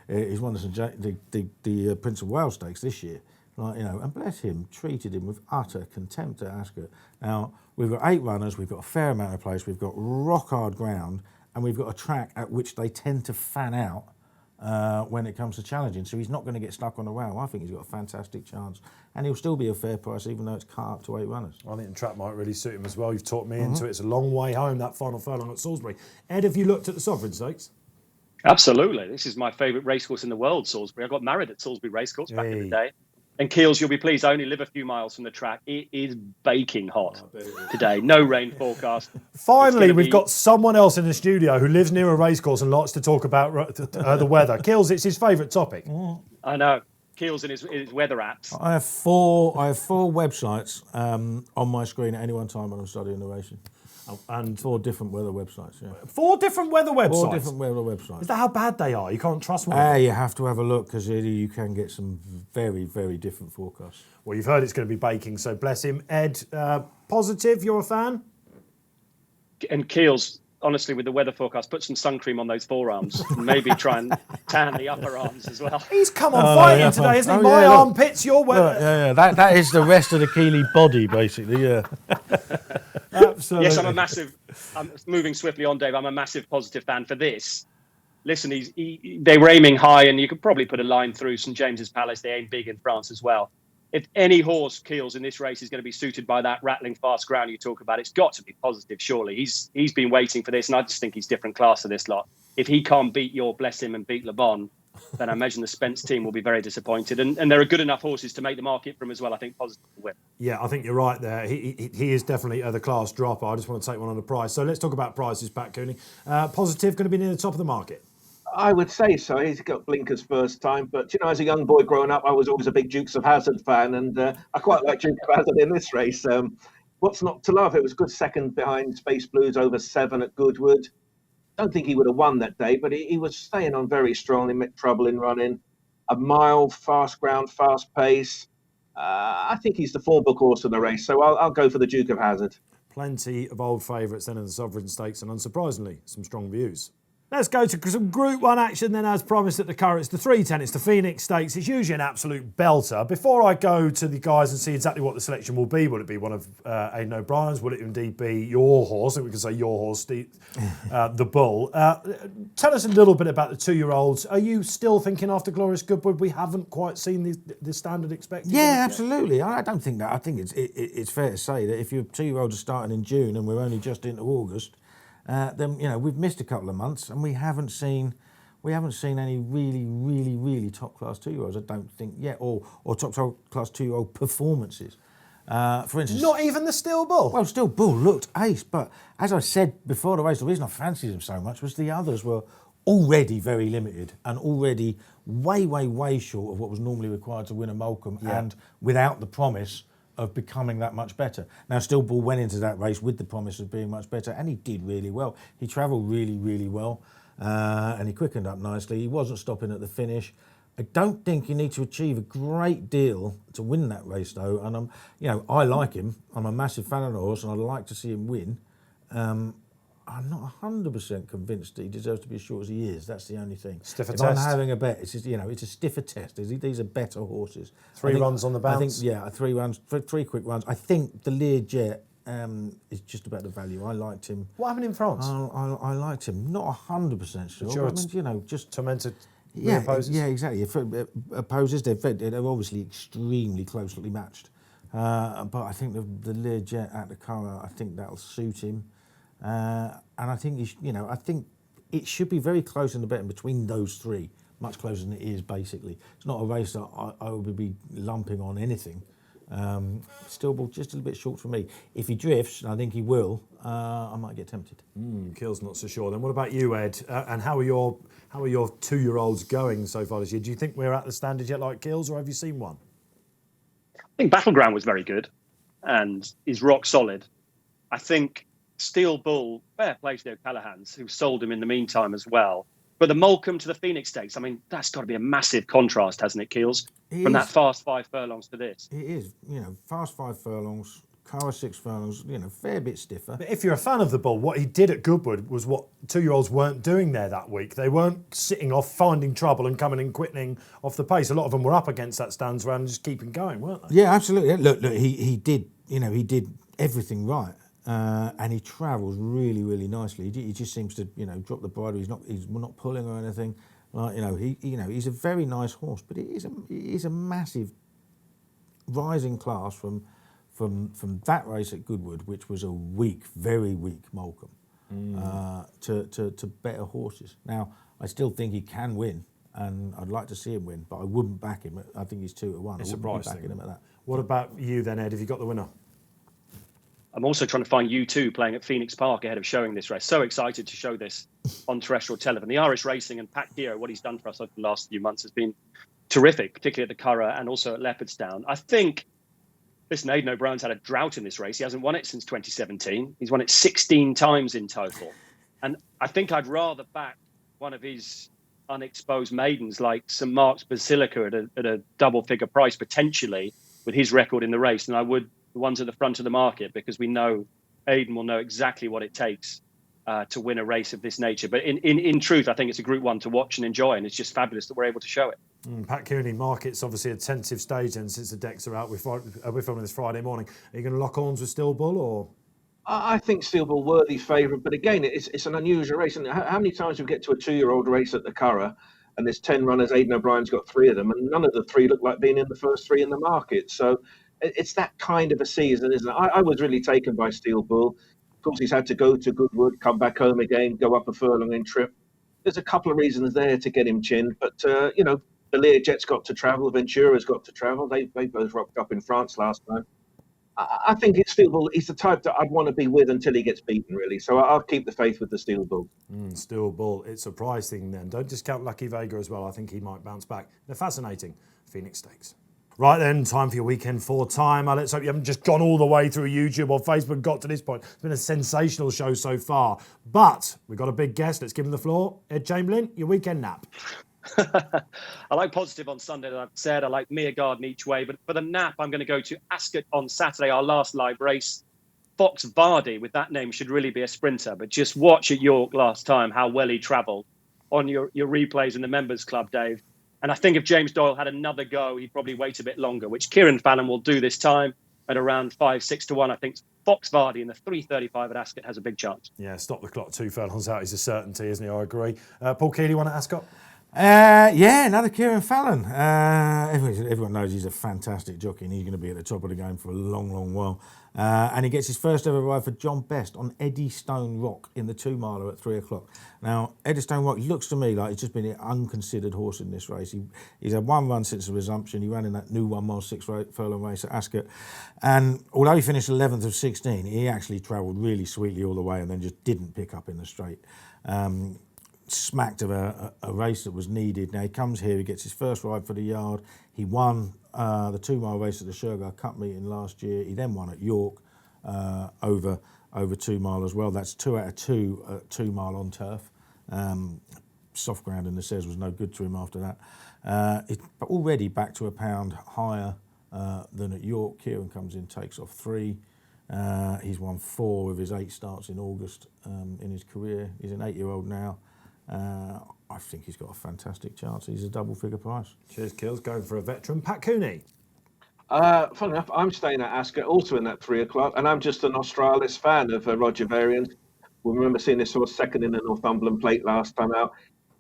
he's won the Prince of Wales Stakes this year. And bless him, treated him with utter contempt at Ascot. Now, we've got 8 runners, we've got a fair amount of place, we've got rock hard ground, and we've got a track at which they tend to fan out when it comes to challenging. So he's not going to get stuck on the rail. I think he's got a fantastic chance, and he'll still be a fair price, even though it's cut up to 8 runners. I think the track might really suit him as well. You've talked me into it. It's a long way home, that final furlong at Salisbury. Ed, have you looked at the Sovereign Stakes? Absolutely. This is my favourite racecourse in the world, Salisbury. I got married at Salisbury Racecourse back in the day. And Keels, you'll be pleased, I only live a few miles from the track. It is baking hot today. No rain forecast. Finally, we've got someone else in the studio who lives near a racecourse and likes to talk about the weather. Keels, it's his favourite topic. I know. Keels and his weather apps. I have four websites on my screen at any one time when I'm studying the racing. And 4 different weather websites, yeah. 4 different weather websites? 4 different weather websites. Is that how bad they are? You can't trust one? You have to have a look because you can get some very, very different forecasts. Well, you've heard it's going to be baking, so bless him. Ed, positive, you're a fan? And Keels, honestly, with the weather forecast, put some sun cream on those forearms and maybe try and tan the upper arms as well. He's come on fighting today, hasn't he? My armpits, your weather. That is the rest of the Keeley body, basically, yeah. Absolutely. Yes, I'm moving swiftly on, Dave. I'm a massive positive fan for this. Listen, they were aiming high, and you could probably put a line through St James's Palace. They aim big in France as well. If any horse, Keels, in this race is going to be suited by that rattling fast ground you talk about, it's got to be positive, surely. He's been waiting for this, and I just think he's different class to this lot. If he can't beat Your Bless Him and beat Le Bon, then I imagine the Spence team will be very disappointed. And there are good enough horses to make the market for him as well. I think positive will win. Yeah, I think you're right there. He is definitely the class dropper. I just want to take one on the price. So let's talk about prices, Pat Cooney. Positive, going to be near the top of the market? I would say so. He's got blinkers first time. But, as a young boy growing up, I was always a big Dukes of Hazzard fan. And I quite like Dukes of Hazzard in this race. What's not to love? It was good second behind Space Blues over 7 at Goodwood. Don't think he would have won that day, but he was staying on very strongly, met trouble in running. A mile, fast ground, fast pace. I think he's the form book horse of the race, so I'll go for the Duke of Hazzard. Plenty of old favourites then in the Sovereign Stakes, and unsurprisingly, some strong views. Let's go to some Group 1 action then, as promised at the Curragh. It's the 310, it's the Phoenix Stakes. It's usually an absolute belter. Before I go to the guys and see exactly what the selection will be, will it be one of Aidan O'Brien's? Will it indeed be your horse? I think we can say your horse, the Bull. Tell us a little bit about the 2-year-olds. Are you still thinking after Glorious Goodwood we haven't quite seen the standard expected? Yeah, absolutely. I don't think that. I think it's fair to say that if your 2-year-olds are starting in June and we're only just into August, then we've missed a couple of months and we haven't seen any really top class 2-year-olds. I don't think yet, or top class 2-year-old performances. For instance, not even the Still Bull. Well, Still Bull looked ace, but as I said before the race, the reason I fancied him so much was the others were already very limited and already way short of what was normally required to win a Moulcom, and without the promise of becoming that much better. Now, Still Bull went into that race with the promise of being much better, and he did really well. He travelled really well, and he quickened up nicely. He wasn't stopping at the finish. I don't think you need to achieve a great deal to win that race, though. And I like him. I'm a massive fan of the horse, and I'd like to see him win. I'm not 100% convinced that he deserves to be as short as he is. That's the only thing. Stiffer if test. I'm having a bet, it's just, it's a stiffer test. These are better horses. 3 runs on the bounce. I think 3 runs, 3 quick runs. I think the Learjet is just about the value. I liked him. What happened in France? I liked him. Not 100% sure. Just tormented. Opposes? Yeah, exactly. Opposes, they're obviously extremely closely matched. But I think the Learjet at the Curragh, I think that'll suit him. And I think I think it should be very close in the betting between those 3, much closer than it is. Basically, it's not a race that I would be lumping on anything. Still, just a little bit short for me. If he drifts, and I think he will, I might get tempted. Keel's not so sure. Then what about you, Ed? And how are your 2-year-olds going so far this year? Do you think we're at the standard yet, like Keel's, or have you seen one? I think Battleground was very good, and is rock solid. I think Steel Bull, fair play to the O'Callaghan's, who sold him in the meantime as well. But the Molecombe to the Phoenix Stakes, I mean, that's got to be a massive contrast, hasn't it, Keels? From that fast 5 furlongs to this. It is, fast 5 furlongs, Curragh 6 furlongs, fair bit stiffer. But if you're a fan of the Bull, what he did at Goodwood was what 2-year-olds weren't doing there that week. They weren't sitting off, finding trouble and coming and quitting off the pace. A lot of them were up against that stands round and just keeping going, weren't they? Yeah, absolutely. Look, he did, he did everything right. And he travels really, really nicely. He just seems to, drop the bridle. He's not pulling or anything. He's a very nice horse, but it is a massive rising class from that race at Goodwood, which was a very weak Molecombe, to better horses. Now, I still think he can win, and I'd like to see him win, but I wouldn't back him. I think he's 2-1. It's I wouldn't be backing him at that. What about you then, Ed? Have you got the winner? I'm also trying to find U2 playing at Phoenix Park ahead of showing this race. So excited to show this on terrestrial television. The Irish Racing and Pat Cooney, what he's done for us over the last few months has been terrific, particularly at the Curragh and also at Leopardstown. I think, listen, Aidan O'Brien's had a drought in this race. He hasn't won it since 2017. He's won it 16 times in total. And I think I'd rather back one of his unexposed maidens like St Mark's Basilica at a double-figure price, potentially, with his record in the race, than I would the ones at the front of the market, because we know Aidan will know exactly what it takes to win a race of this nature. But in truth, I think it's a Group 1 to watch and enjoy, and it's just fabulous that we're able to show it. Pat Cooney, market's obviously a tensive stage, and since the decks are out, we're filming this Friday morning. Are you going to lock horns with Steel Bull, or? I think Steel Bull worthy favourite, but again, it's an unusual race. And how many times we get to a 2-year-old race at the Curragh, and there's 10 runners, Aidan O'Brien's got 3 of them, and none of the 3 look like being in the first 3 in the market. So it's that kind of a season, isn't it? I was really taken by Steel Bull. Of course, he's had to go to Goodwood, come back home again, go up a furlong in trip. There's a couple of reasons there to get him chinned, but, the Learjet's got to travel, Ventura's got to travel. They both rocked up in France last time. I think it's Steel Bull. He's the type that I'd want to be with until he gets beaten, really. So I'll keep the faith with the Steel Bull. Steel Bull, it's a prize thing then. Don't discount Lucky Vega as well. I think he might bounce back. They're fascinating. Phoenix Stakes. Right then, time for your weekend 4 time. Let's hope you haven't just gone all the way through YouTube or Facebook, got to this point. It's been a sensational show so far. But we've got a big guest. Let's give him the floor. Ed Chamberlin, your weekend nap. I like Positive on Sunday, that I've said. I like Mere Garden each way. But for the nap, I'm going to go to Ascot on Saturday, our last live race. Fox Vardy, with that name, should really be a sprinter. But just watch at York last time how well he travelled on your replays in the Members Club, Dave. And I think if James Doyle had another go, he'd probably wait a bit longer, which Kieran Fallon will do this time at around 5-6 to 1. I think Fox Vardy in the 3:35 at Ascot has a big chance. Yeah, stop the clock 2 furlongs out is a certainty, isn't he? I agree. Paul Kealy, one at Ascot? Another Kieran Fallon. Everyone knows he's a fantastic jockey, and he's going to be at the top of the game for a long, long while. And he gets his first ever ride for John Best on Eddystone Rock in the 2-miler at 3 o'clock. Now, Eddystone Rock looks to me like he's just been an unconsidered horse in this race. He's had 1 run since the resumption. He ran in that new 1 mile 6 furlong race at Ascot. And although he finished 11th of 16, he actually travelled really sweetly all the way and then just didn't pick up in the straight. Smacked of a race that was needed. Now he comes here, he gets his first ride for the yard. He won the 2-mile race at the Curragh Cup meeting last year. He then won at York over 2 mile as well. That's 2 out of 2 at 2 mile on turf. Soft ground in the Says was no good to him after that. It's already back to £1 higher than at York. Kieran comes in, takes off 3. He's won 4 of his 8 starts in August in his career. He's an 8-year-old now. I think he's got a fantastic chance. He's a double-figure price. Cheers, Kills. Going for a veteran. Pat Cooney. Funny enough, I'm staying at Ascot, also in that 3 o'clock, and I'm just an Australis fan of Roger Varian. We remember seeing this horse second in the Northumberland Plate last time out.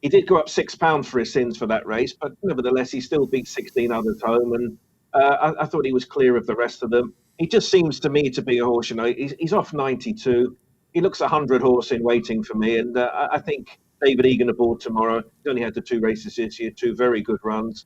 He did go up £6 for his sins for that race, but nevertheless, he still beat 16 others home, and I thought he was clear of the rest of them. He just seems to me to be a horse, he's off 92. He looks 100 horse in waiting for me, and I think David Egan aboard tomorrow. He only had the 2 races this year, 2 very good runs.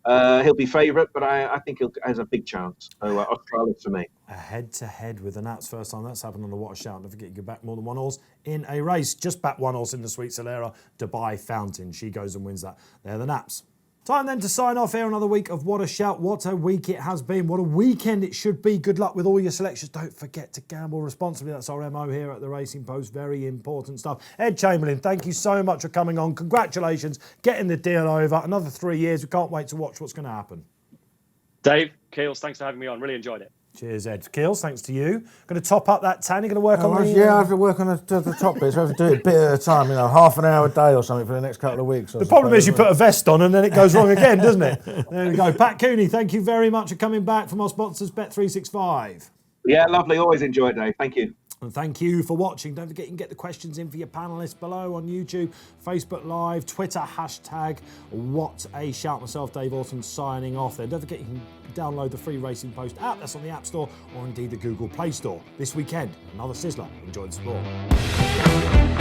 He'll be favourite, but I think he has a big chance. So Australis for me. A head-to-head with the Nats. First time that's happened on the What a Shout. Don't forget you can back more than 1 horse in a race. Just back 1 horse in the Sweet Solera, Dubai Fountain. She goes and wins that. They're the Nats. Time then to sign off here. Another week of What a Shout. What a week it has been. What a weekend it should be. Good luck with all your selections. Don't forget to gamble responsibly. That's our MO here at the Racing Post. Very important stuff. Ed Chamberlin, thank you so much for coming on. Congratulations, getting the deal over. Another 3 years. We can't wait to watch what's going to happen. Dave, Keels, thanks for having me on. Really enjoyed it. Cheers, Ed. Keels, thanks to you. Going to top up that tan. You're going to work on the... Yeah, I have to work on the top bits. I have to do it a bit at a time, half an hour a day or something for the next couple of weeks. The problem is you put a vest on and then it goes wrong again, doesn't it? There we go. Pat Cooney, thank you very much for coming back from our sponsors, Bet365. Yeah, lovely. Always enjoy it, Dave. Thank you. And thank you for watching. Don't forget you can get the questions in for your panellists below on YouTube, Facebook Live, Twitter, hashtag What a Shout. Myself, Dave Orton, signing off there. Don't forget you can download the free Racing Post app. That's on the App Store or indeed the Google Play Store. This weekend, another sizzler. Enjoy the sport.